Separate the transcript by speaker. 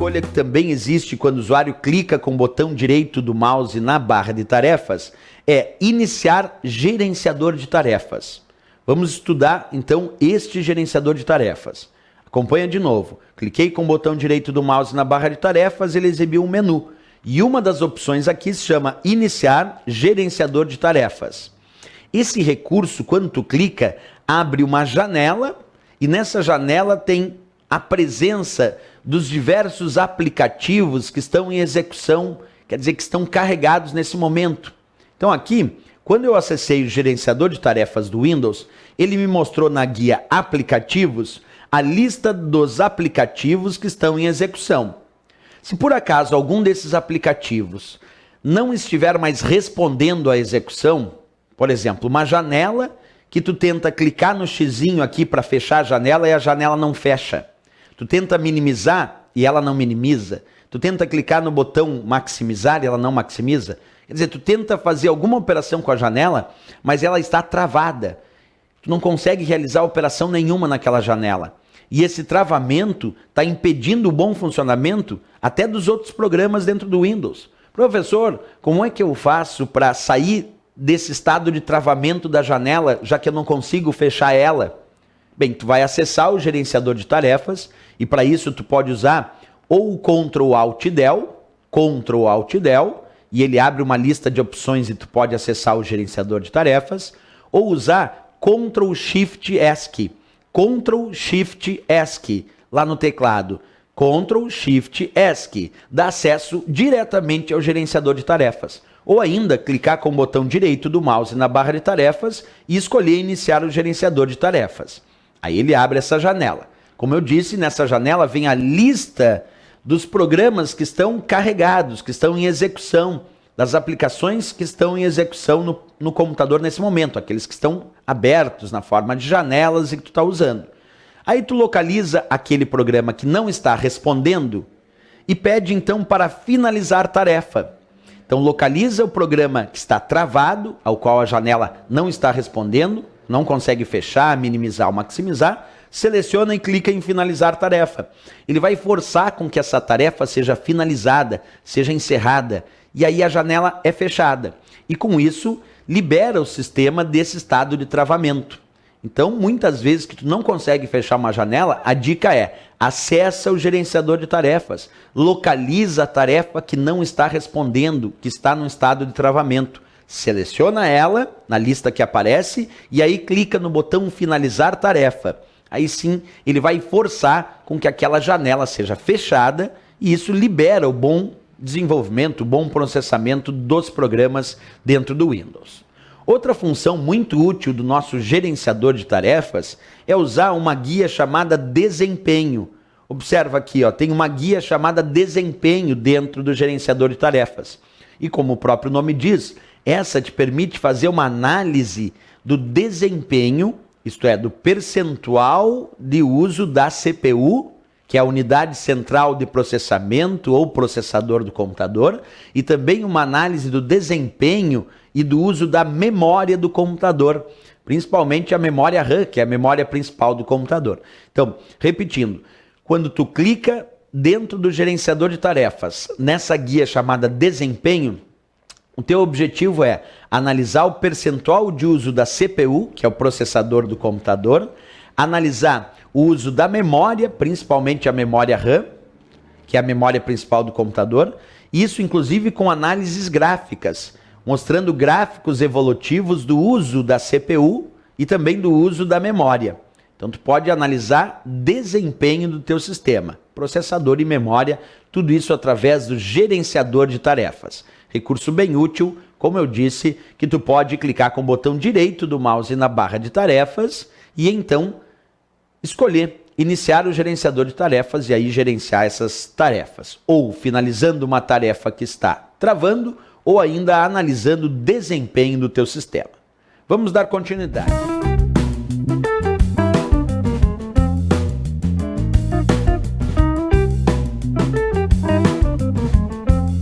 Speaker 1: escolha que também existe quando o usuário clica com o botão direito do mouse na barra de tarefas é iniciar gerenciador de tarefas. Vamos estudar então este gerenciador de tarefas. Acompanha de novo. Cliquei com o botão direito do mouse na barra de tarefas, ele exibiu um menu. E uma das opções aqui se chama iniciar gerenciador de tarefas. Esse recurso, quando tu clica, abre uma janela e nessa janela tem a presença dos diversos aplicativos que estão em execução, quer dizer, que estão carregados nesse momento. Então aqui, quando eu acessei o gerenciador de tarefas do Windows, ele me mostrou na guia aplicativos a lista dos aplicativos que estão em execução. Se por acaso algum desses aplicativos não estiver mais respondendo à execução, por exemplo, uma janela que tu tenta clicar no xizinho aqui para fechar a janela e a janela não fecha. Tu tenta minimizar e ela não minimiza. Tu tenta clicar no botão maximizar e ela não maximiza. Quer dizer, tu tenta fazer alguma operação com a janela, mas ela está travada. Tu não consegue realizar operação nenhuma naquela janela. E esse travamento está impedindo o bom funcionamento até dos outros programas dentro do Windows. Professor, como é que eu faço para sair desse estado de travamento da janela, já que eu não consigo fechar ela? Bem, tu vai acessar o gerenciador de tarefas e para isso tu pode usar ou o Ctrl Alt Del, e ele abre uma lista de opções e tu pode acessar o gerenciador de tarefas, ou usar Ctrl Shift ESC. Ctrl Shift ESC lá no teclado. Ctrl Shift ESC dá acesso diretamente ao gerenciador de tarefas. Ou ainda clicar com o botão direito do mouse na barra de tarefas e escolher iniciar o gerenciador de tarefas. Aí ele abre essa janela. Como eu disse, nessa janela vem a lista dos programas que estão carregados, que estão em execução, das aplicações que estão em execução no computador nesse momento, aqueles que estão abertos na forma de janelas e que tu está usando. Aí tu localiza aquele programa que não está respondendo e pede então para finalizar tarefa. Então localiza o programa que está travado, ao qual a janela não está respondendo, não consegue fechar, minimizar ou maximizar, seleciona e clica em finalizar tarefa. Ele vai forçar com que essa tarefa seja finalizada, seja encerrada, e aí a janela é fechada. E com isso, libera o sistema desse estado de travamento. Então, muitas vezes que tu não consegue fechar uma janela, a dica é: acessa o gerenciador de tarefas, localiza a tarefa que não está respondendo, que está num estado de travamento. Seleciona ela na lista que aparece e aí clica no botão finalizar tarefa. Aí sim, ele vai forçar com que aquela janela seja fechada e isso libera o bom desenvolvimento, o bom processamento dos programas dentro do Windows. Outra função muito útil do nosso gerenciador de tarefas é usar uma guia chamada desempenho. Observa aqui, ó, tem uma guia chamada desempenho dentro do gerenciador de tarefas. E como o próprio nome diz, essa te permite fazer uma análise do desempenho, isto é, do percentual de uso da CPU, que é a unidade central de processamento ou processador do computador, e também uma análise do desempenho e do uso da memória do computador, principalmente a memória RAM, que é a memória principal do computador. Então, repetindo, quando tu clica dentro do gerenciador de tarefas, nessa guia chamada desempenho, o teu objetivo é analisar o percentual de uso da CPU, que é o processador do computador, analisar o uso da memória, principalmente a memória RAM, que é a memória principal do computador, isso inclusive com análises gráficas, mostrando gráficos evolutivos do uso da CPU e também do uso da memória. Então tu pode analisar desempenho do teu sistema, processador e memória, tudo isso através do gerenciador de tarefas. Recurso bem útil, como eu disse, que tu pode clicar com o botão direito do mouse na barra de tarefas e então escolher iniciar o gerenciador de tarefas e aí gerenciar essas tarefas. Ou finalizando uma tarefa que está travando ou ainda analisando o desempenho do teu sistema. Vamos dar continuidade.